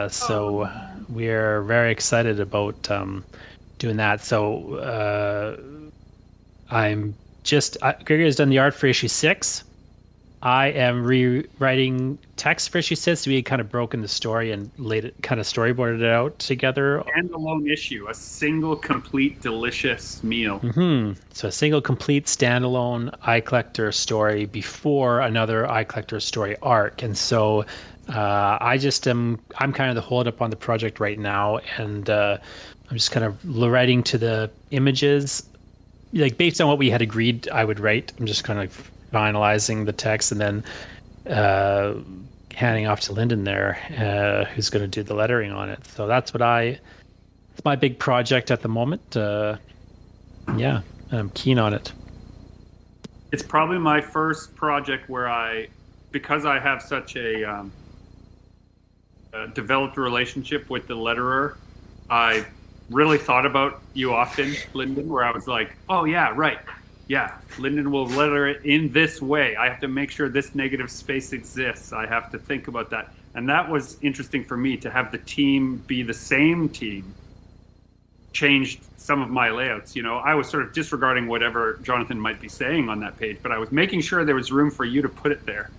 So we're very excited about doing that. So Gregory has done the art for issue 6. I am rewriting text for issue 6. We had kind of broken the story and kind of storyboarded it out together. Standalone issue, a single, complete, delicious meal. Mm-hmm. So a single, complete, standalone Eye Collector story before another Eye Collector story arc. And so I'm kind of the holdup on the project right now, and I'm just kind of writing to the images, like based on what we had agreed I would write. I'm just kind of finalizing the text and then handing off to Lyndon there, who's going to do the lettering on it. So it's my big project at the moment. Yeah, I'm keen on it. It's probably my first project where because I have such a developed relationship with the letterer, I really thought about you often, Lyndon, where I was like, oh yeah, right. Yeah, Lyndon will letter it in this way. I have to make sure this negative space exists. I have to think about that. And that was interesting for me to have the team be the same team. Changed some of my layouts. I was sort of disregarding whatever Jonathan might be saying on that page, but I was making sure there was room for you to put it there.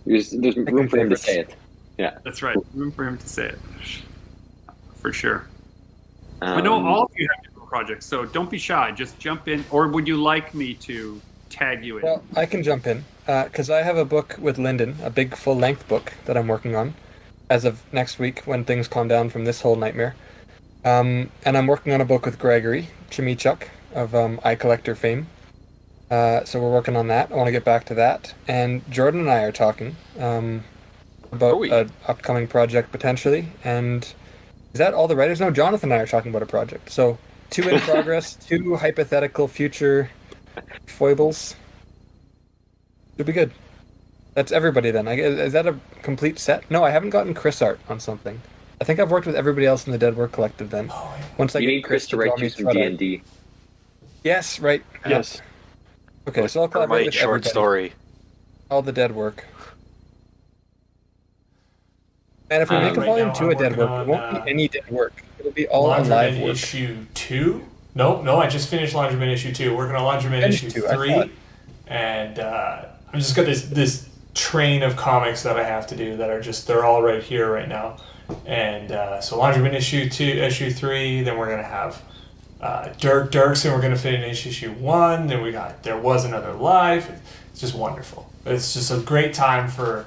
There's room for him to say it. Yeah. That's right. Room for him to say it. For sure. I know all of you have different projects, so don't be shy. Just jump in. Or would you like me to tag you in? Well, I can jump in because I have a book with Lyndon, a big full-length book that I'm working on as of next week when things calm down from this whole nightmare. And I'm working on a book with Gregory Chimichuk of Eye Collector fame. So we're working on that. I want to get back to that. And Jordan and I are talking about an upcoming project potentially. And is that all the writers? No, Jonathan and I are talking about a project. So 2 in progress, 2 hypothetical future foibles. It'll be good. That's everybody then. Is that a complete set? No, I haven't gotten Chris art on something. I think I've worked with everybody else in the Dead Work Collective then. Once I you get need Chris to write you some D&D. Yes, right. Yes. Okay, so I'll collaborate with short everybody. Story. All the Dead Work. And if we make a Right volume now 2 I'm of Dead working Work, it on, won't be any dead work. It'll be all Laundryman alive work. issue 2. No, I just finished Laundryman issue 2. Working on Laundryman issue 3. And I've just got this train of comics that I have to do that are they're all right here right now. And so Laundryman issue 2, issue 3, then we're going to have Dirks, and we're going to finish issue 1. Then we got There Was Another Life. It's just wonderful. It's just a great time for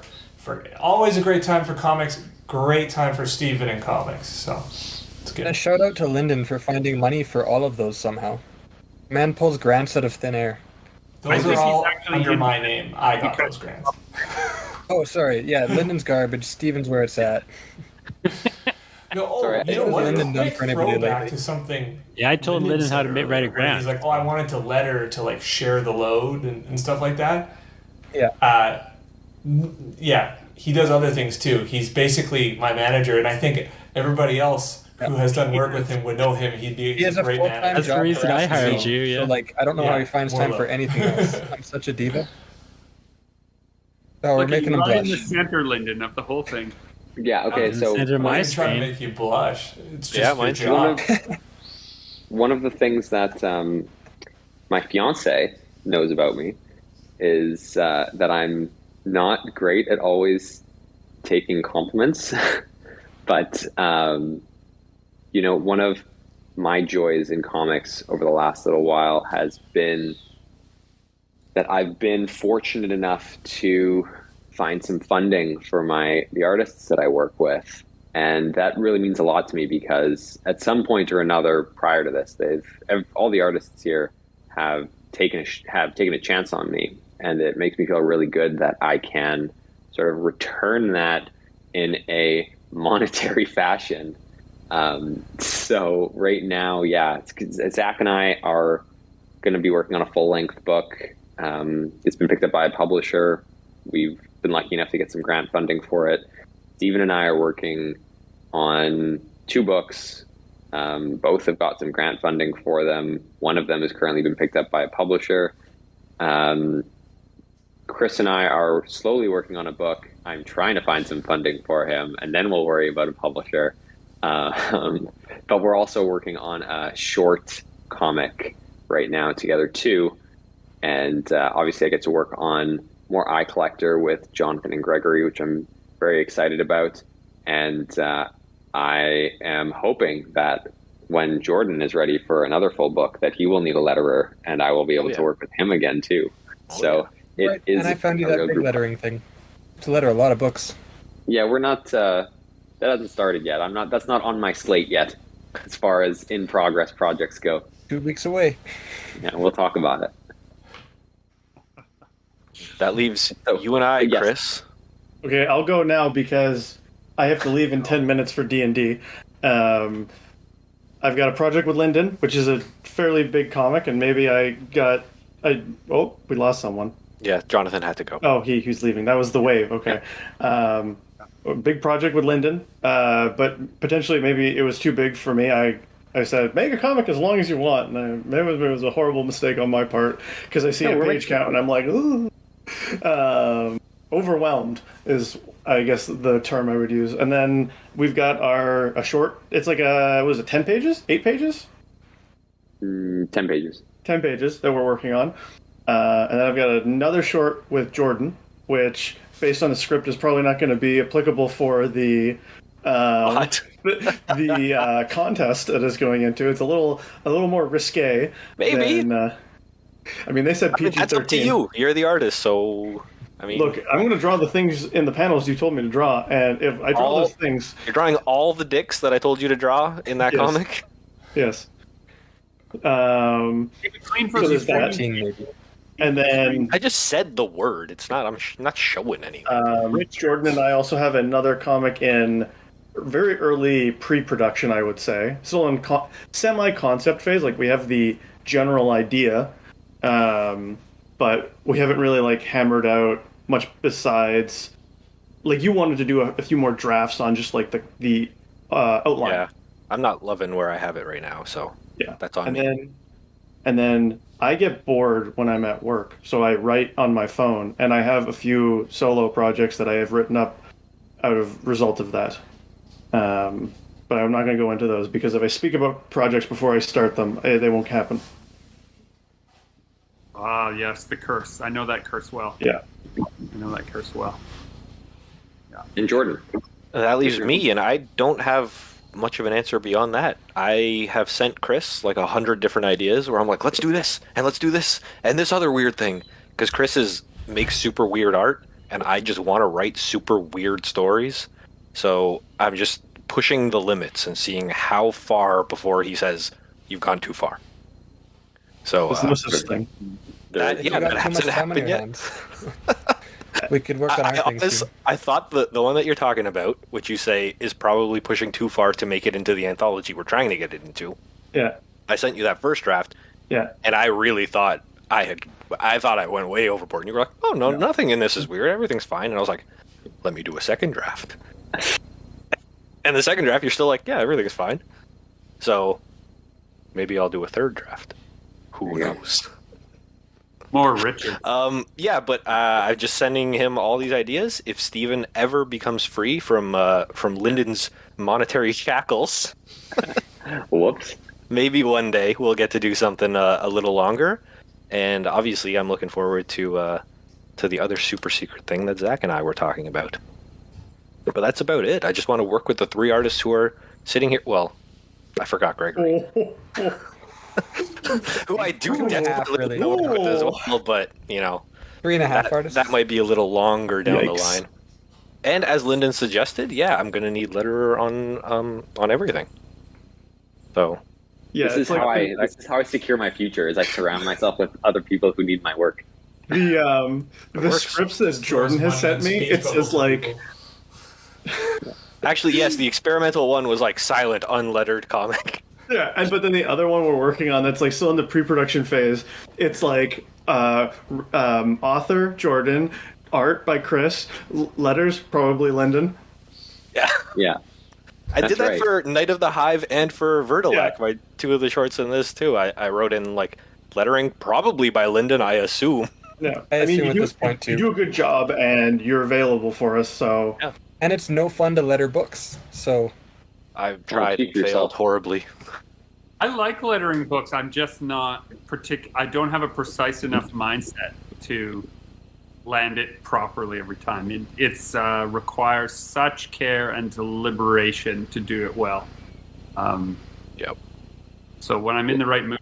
always a great time for comics, great time for Steven and comics. So it's good. And a shout out to Lyndon for finding money for all of those somehow. Man pulls grants out of thin air. Those are all under my name. I got those grants. Oh, sorry. Yeah, Lyndon's garbage. Steven's where it's at. No, you know what? Lyndon done for anybody lately? To something. Yeah, I told Lyndon how to write a grant. He's like, I wanted to letter to like share the load and stuff like that. Yeah. Yeah, he does other things too. He's basically my manager, and I think everybody else who has done work with him would know him. He has a great full-time manager. That's the reason I hired you. Yeah. So like, I don't know how he finds time for anything else. I'm such a diva. Oh, we're making him blush. in the center, Lyndon, of the whole thing. Yeah. Okay. So I'm trying to make you blush. It's just mine's your job. One of the things that my fiance knows about me is that I'm not great at always taking compliments, but one of my joys in comics over the last little while has been that I've been fortunate enough to find some funding for the artists that I work with. And that really means a lot to me because at some point or another prior to this, all the artists here have taken a chance on me. And it makes me feel really good that I can sort of return that in a monetary fashion. So right now, Zach and I are going to be working on a full-length book. It's been picked up by a publisher. We've been lucky enough to get some grant funding for it. Steven and I are working on 2 books. Both have got some grant funding for them. One of them has currently been picked up by a publisher. Chris and I are slowly working on a book. I'm trying to find some funding for him, and then we'll worry about a publisher. But we're also working on a short comic right now together too. And obviously I get to work on more Eye Collector with Jonathan and Gregory, which I'm very excited about. And I am hoping that when Jordan is ready for another full book, that he will need a letterer, and I will be able to work with him again too. It is. And I found you that big lettering thing to letter a lot of books. Yeah, we're not. That hasn't started yet. That's not on my slate yet, as far as in progress projects go. 2 weeks away. Yeah, we'll talk about it. That leaves you and I, yes. Chris. Okay, I'll go now because I have to leave in 10 minutes for D&D. I've got a project with Lyndon, which is a fairly big comic, and maybe we lost someone. Yeah, Jonathan had to go. Oh, he's leaving. That was the wave. Okay. A big project with Lyndon, but potentially maybe it was too big for me. I said, make a comic as long as you want. And maybe it was a horrible mistake on my part because I see a page count and I'm like, ooh. Overwhelmed is, I guess, the term I would use. And then we've got a short. It's like 10 pages? 8 pages? 10 pages. 10 pages that we're working on. And then I've got another short with Jordan, which, based on the script, is probably not going to be applicable for the the contest that is going into. It's a little more risque. Maybe. They said PG-13. That's up to you. You're the artist, so look, I'm going to draw the things in the panels you told me to draw, and if I draw those things, you're drawing all the dicks that I told you to draw in that comic. Yes. Clean for there's that. Maybe. And then I just said the word. It's not. I'm not showing anything. Jordan and I also have another comic in very early pre-production, I would say, still in semi-concept phase. Like we have the general idea, but we haven't really hammered out much besides. Like you wanted to do a few more drafts on just like the outline. Yeah, I'm not loving where I have it right now, so yeah, that's on me. And then I get bored when I'm at work, so I write on my phone, and I have a few solo projects that I have written up out of result of that. But I'm not going to go into those because if I speak about projects before I start them, they won't happen. Ah, yes, the curse. I know that curse well. Yeah. I know that curse well. Yeah. And Jordan. That leaves me, and I don't have much of an answer beyond that. I have sent Chris like 100 different ideas where I'm like, let's do this, and let's do this, and this other weird thing. Because Chris makes super weird art, and I just want to write super weird stories. So I'm just pushing the limits and seeing how far before he says, you've gone too far. So there's no such thing. That hasn't happened yet. We could work on our things too. I thought the one that you're talking about, which you say is probably pushing too far to make it into the anthology we're trying to get it into. Yeah. I sent you that first draft. Yeah. And I really thought I thought I went way overboard. And you were like, oh, no, nothing in this is weird. Everything's fine. And I was like, let me do a second draft. And the second draft, you're still like, yeah, everything is fine. So maybe I'll do a third draft. Who knows? More Richard. Yeah, but I'm just sending him all these ideas. If Steven ever becomes free from Lyndon's monetary shackles, whoops, maybe one day we'll get to do something a little longer. And obviously, I'm looking forward to the other super secret thing that Zach and I were talking about. But that's about it. I just want to work with the 3 artists who are sitting here. Well, I forgot Gregory. Who I do definitely know with as well, but 3.5 artists. That might be a little longer down the line. And as Lyndon suggested, I'm going to need letterer on everything. So, yeah, this is how I secure my future. Is I surround myself with other people who need my work. The scripts that Jordan has sent me, it says like. Actually, yes, the experimental one was like silent, unlettered comic. Yeah, but then the other one we're working on that's like still in the pre-production phase. It's like author Jordan, art by Chris, letters probably Lyndon. Yeah. I did that for Night of the Hive and for Vertilac, my 2 of the shorts in this too. I wrote in like lettering probably by Lyndon, I assume. Yeah, I mean, at this point too. You do a good job and you're available for us, so. Yeah. And it's no fun to letter books, so. I've tried and failed horribly. I like lettering books. I'm just not I don't have a precise enough mindset to land it properly every time. It's requires such care and deliberation to do it well. Yep. So when I'm in the right mood,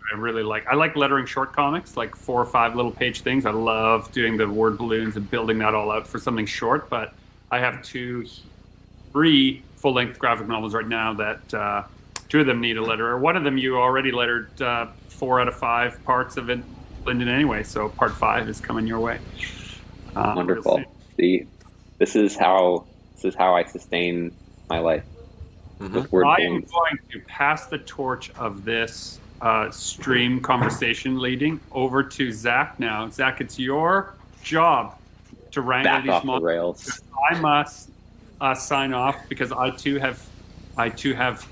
I like lettering short comics, like 4 or 5 little page things. I love doing the word balloons and building that all out for something short. But I have 3 full-length graphic novels right now that 2 of them need a letterer. One of them you already lettered 4 out of 5 parts of it, Lyndon, anyway. So part 5 is coming your way. Wonderful. See, this is how I sustain my life. Mm-hmm. I am going to pass the torch of this stream conversation leading over to Zach now. Zach, it's your job to wrangle these rails. I must sign off because I too have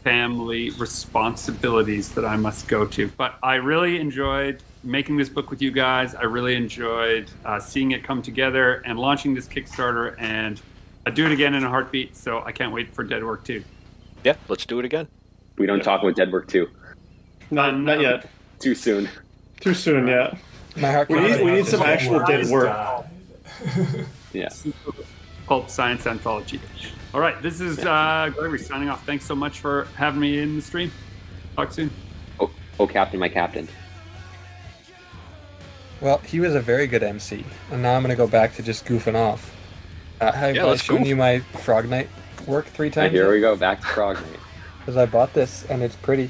family responsibilities that I must go to. But I really enjoyed making this book with you guys. I really enjoyed seeing it come together and launching this Kickstarter, and I'd do it again in a heartbeat. So I can't wait for Dead Work 2. Yeah, let's do it again. We don't talk about Dead Work 2. Not yet. Too soon. Too soon, yeah. We need some actual dead work. Yeah. Pulp Science Anthology. All right, this is Gregory signing off. Thanks so much for having me in the stream. Talk soon. Oh, Captain, my Captain. Well, he was a very good MC, and now I'm going to go back to just goofing off. Have I shown you my Frog Knight work 3 times? Here we go, back to Frog Knight. Because I bought this, and it's pretty.